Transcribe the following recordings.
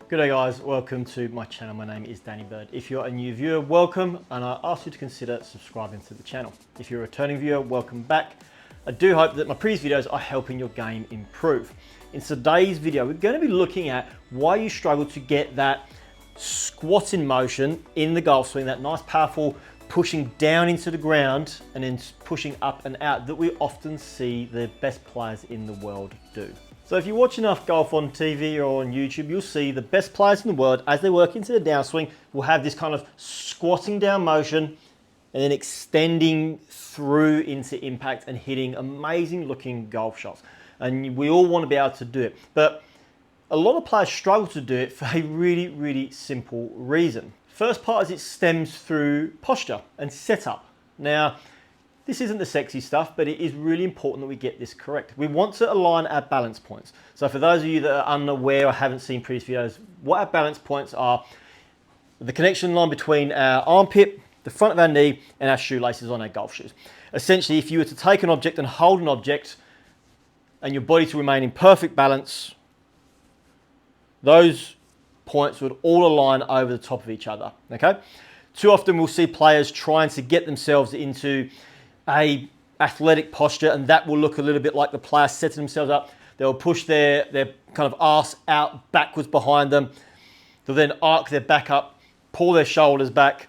Good day guys, welcome to my channel. My name is Danny Bird. If you're a new viewer, welcome, and I ask you to consider subscribing to the channel. If you're a returning viewer, welcome back. I do hope that my previous videos are helping your game improve. In today's video, we're going to be looking at why you struggle to get that squatting motion in the golf swing, that nice powerful pushing down into the ground and then pushing up and out that we often see the best players in the world do. So if you watch enough golf on TV or on YouTube, you'll see the best players in the world, as they work into the downswing, will have this kind of squatting down motion and then extending through into impact and hitting amazing looking golf shots. And we all want to be able to do it. But a lot of players struggle to do it for a really simple reason. First part is it stems through posture and setup. Now, this isn't the sexy stuff, but it is really important that we get this correct. We want to align our balance points. So for those of you that are unaware or haven't seen previous videos, what our balance points are: the connection line between our armpit, the front of our knee, and our shoelaces on our golf shoes. Essentially, if you were to take an object and hold an object and your body to remain in perfect balance, those points would all align over the top of each other, okay? Too often we'll see players trying to get themselves into a athletic posture, and that will look a little bit like the player setting themselves up. They'll push their kind of arse out backwards behind them. They'll then arc their back up, pull their shoulders back,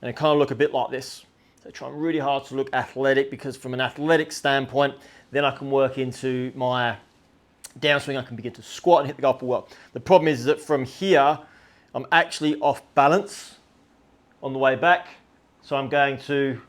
and it kind of look a bit like this. So trying really hard to look athletic, because from an athletic standpoint, then I can work into my downswing. I can begin to squat and hit the golf ball well. The problem is that from here, I'm actually off balance on the way back. So I'm going to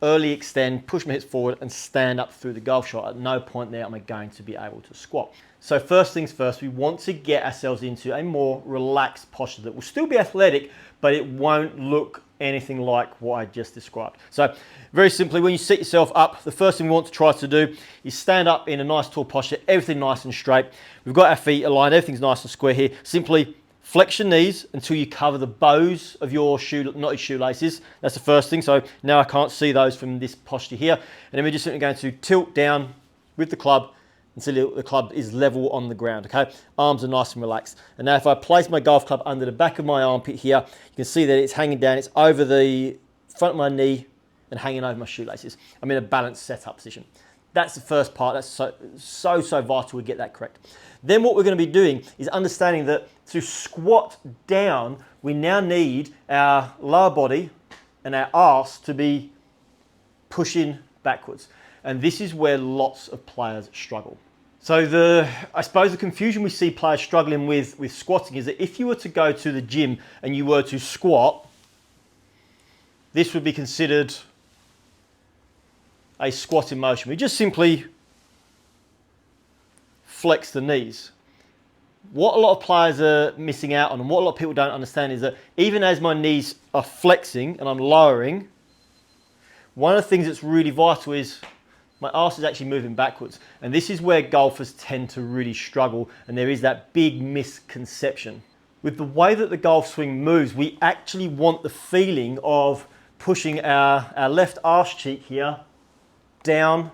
early extend, push my hips forward and stand up through the golf shot. At no point there am I going to be able to squat. So first things first, we want to get ourselves into a more relaxed posture that will still be athletic, but it won't look anything like what I just described. So very simply, when you set yourself up, the first thing we want to try to do is stand up in a nice tall posture, everything nice and straight. We've got our feet aligned, everything's nice and square here. Simply flex your knees until you cover the bows of your shoelaces. That's the first thing. So now I can't see those from this posture here. And then we're just simply going to tilt down with the club until the club is level on the ground, okay? Arms are nice and relaxed. And now if I place my golf club under the back of my armpit here, you can see that it's hanging down. It's over the front of my knee and hanging over my shoelaces. I'm in a balanced setup position. That's the first part. That's so vital we get that correct. Then what we're going to be doing is understanding that to squat down, we now need our lower body and our arse to be pushing backwards. And this is where lots of players struggle. So I suppose the confusion we see players struggling with squatting is that if you were to go to the gym and you were to squat, this would be considered a squatting motion. We just simply flex the knees. What a lot of players are missing out on, and what a lot of people don't understand, is that even as my knees are flexing and I'm lowering, one of the things that's really vital is my arse is actually moving backwards. And this is where golfers tend to really struggle, and there is that big misconception. With the way that the golf swing moves, we actually want the feeling of pushing our left arse cheek here down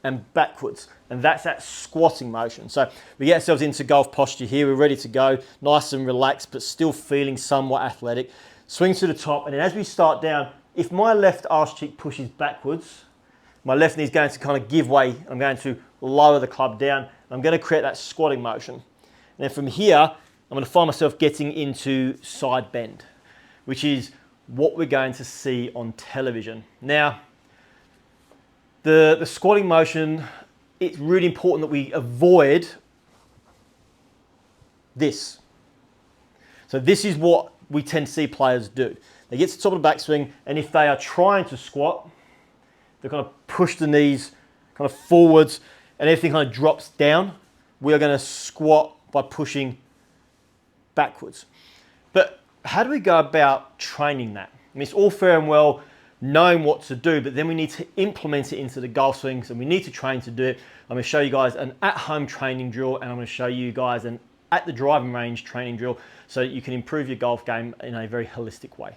and backwards, and that's that squatting motion. So we get ourselves into golf posture here, we're ready to go, nice and relaxed but still feeling somewhat athletic. Swing to the top, and then as we start down, if my left arse cheek pushes backwards, my left knee is going to kind of give way. I'm going to lower the club down. I'm going to create that squatting motion. And then from here, I'm going to find myself getting into side bend, which is what we're going to see on television. Now, the squatting motion, it's really important that we avoid this. So this is what we tend to see players do. They get to the top of the backswing, and if they are trying to squat, they kind of push the knees kind of forwards and everything kind of drops down. We are going to squat by pushing backwards. But how do we go about training that? I mean, it's all fair and well knowing what to do, but then we need to implement it into the golf swings, and we need to train to do it. I'm going to show you guys an at-home training drill, and I'm going to show you guys an at the driving range training drill so that you can improve your golf game in a very holistic way.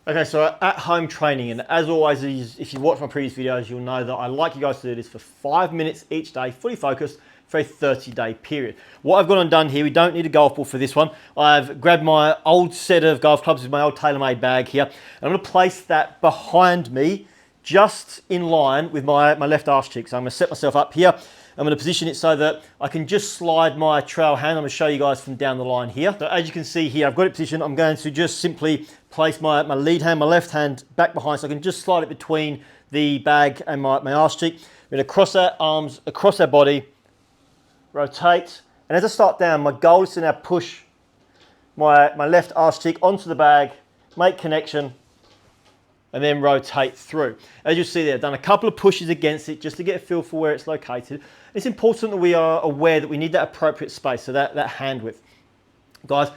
Okay, so at home training, and as always, if you watch my previous videos, you'll know that I like you guys to do this for 5 minutes each day, fully focused, for a 30-day period. What I've gone and done here, we don't need a golf ball for this one. I've grabbed my old set of golf clubs with my old TaylorMade bag here. And I'm going to place that behind me, just in line with my left arse cheek. So I'm going to set myself up here. I'm going to position it so that I can just slide my trail hand. I'm going to show you guys from down the line here. So as you can see here, I've got it positioned. I'm going to just simply place my lead hand, my left hand back behind, so I can just slide it between the bag and my arse cheek. We're going to cross our arms across our body, rotate. And as I start down, my goal is to now push my left arse cheek onto the bag, make connection, and then rotate through. As you see there, I've done a couple of pushes against it just to get a feel for where it's located. It's important that we are aware that we need that appropriate space, so that hand width. Guys,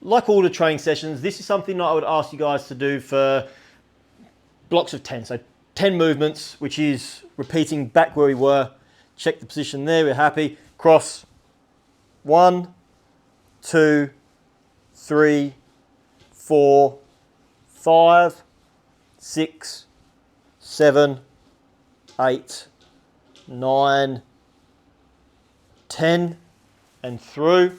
like all the training sessions, this is something that I would ask you guys to do for blocks of 10. So 10 movements, which is repeating back where we were. Check the position there, we're happy. Cross. 1, 2, 3, 4, 5, 6, 7, 8, 9, 10, and through.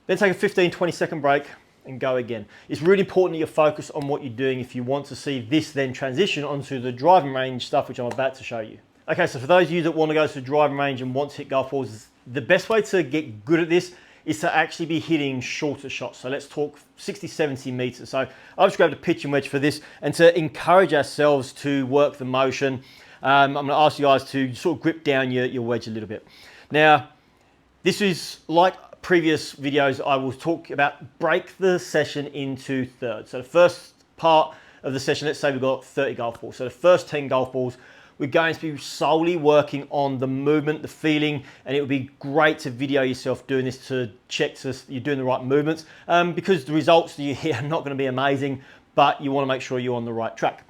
Then take a 15-20 second break and go again. It's really important that you focus on what you're doing if you want to see this then transition onto the driving range stuff, which I'm about to show you. Okay, so for those of you that want to go to the driving range and want to hit golf balls, the best way to get good at this is to actually be hitting shorter shots. So let's talk 60, 70 meters. So I've just grabbed a pitching wedge for this, and to encourage ourselves to work the motion, I'm gonna ask you guys to sort of grip down your wedge a little bit. Now, this is like previous videos, I will talk about break the session into thirds. So the first part of the session, let's say we've got 30 golf balls. So the first 10 golf balls, we're going to be solely working on the movement, the feeling, and it would be great to video yourself doing this to check that you're doing the right movements, because the results that you hit are not going to be amazing, but you want to make sure you're on the right track.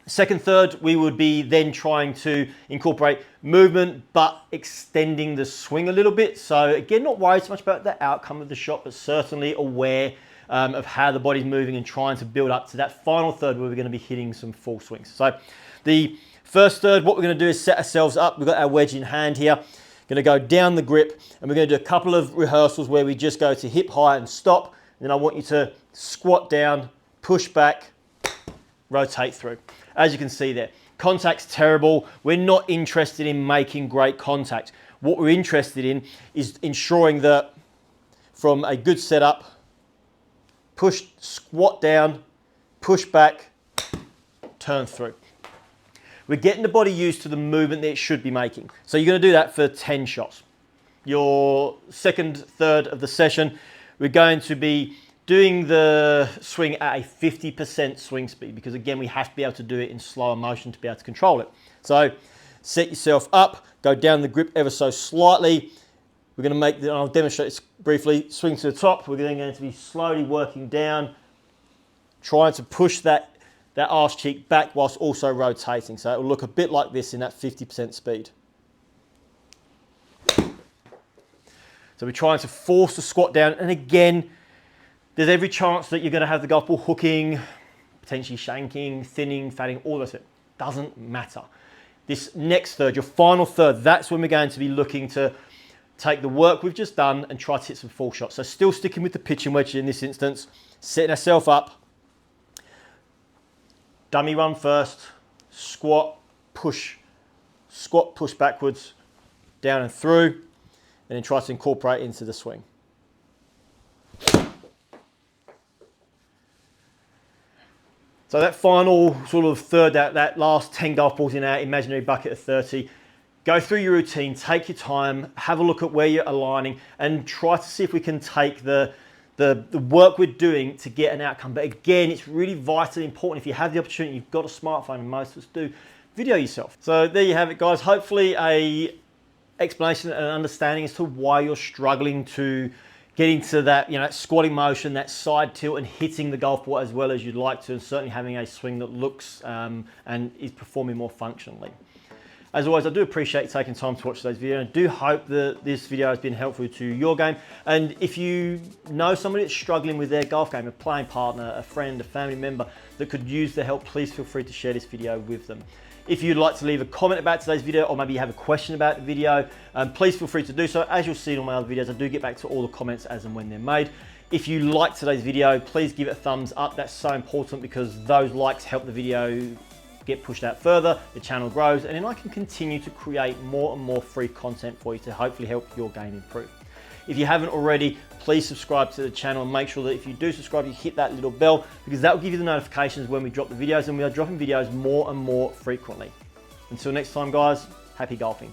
Second third, we would be then trying to incorporate movement, but extending the swing a little bit. So again, not worried so much about the outcome of the shot, but certainly aware of how the body's moving and trying to build up to that final third where we're going to be hitting some full swings. So the first third, what we're going to do is set ourselves up. We've got our wedge in hand here. Going to go down the grip, and we're going to do a couple of rehearsals where we just go to hip high and stop. And then I want you to squat down, push back, rotate through. As you can see there, contact's terrible. We're not interested in making great contact. What we're interested in is ensuring that from a good setup, push, squat down, push back, turn through. We're getting the body used to the movement that it should be making. So you're going to do that for 10 shots. Your second third of the session, we're going to be doing the swing at a 50% swing speed, because again, we have to be able to do it in slower motion to be able to control it. So set yourself up, go down the grip ever so slightly. We're going to make, I'll demonstrate this briefly, swing to the top. We're then going to be slowly working down, trying to push that arse cheek back whilst also rotating. So it will look a bit like this in that 50% speed. So we're trying to force the squat down, and again, there's every chance that you're going to have the golf ball hooking, potentially shanking, thinning, fatting, all of it. Doesn't matter. This next third, your final third, that's when we're going to be looking to take the work we've just done and try to hit some full shots. So still sticking with the pitching wedge in this instance, setting ourselves up. Dummy run first, squat, push backwards, down and through, and then try to incorporate into the swing. So that final sort of third, that last 10 golf balls in our imaginary bucket of 30, go through your routine, take your time, have a look at where you're aligning, and try to see if we can take the work we're doing to get an outcome. But again, it's really vitally important. If you have the opportunity, you've got a smartphone, and most of us do, video yourself. So there you have it, guys. Hopefully a explanation and understanding as to why you're struggling to get into that, that squatting motion, that side tilt, and hitting the golf ball as well as you'd like to, and certainly having a swing that looks and is performing more functionally. As always, I do appreciate you taking time to watch today's video, and I do hope that this video has been helpful to your game. And if you know somebody that's struggling with their golf game, a playing partner, a friend, a family member that could use the help, please feel free to share this video with them. If you'd like to leave a comment about today's video, or maybe you have a question about the video, please feel free to do so. As you'll see in all my other videos, I do get back to all the comments as and when they're made. If you liked today's video, please give it a thumbs up. That's so important because those likes help the video get pushed out further, the channel grows, and then I can continue to create more and more free content for you to hopefully help your game improve. If you haven't already, please subscribe to the channel and make sure that if you do subscribe, you hit that little bell, because that will give you the notifications when we drop the videos, and we are dropping videos more and more frequently. Until next time, guys, happy golfing.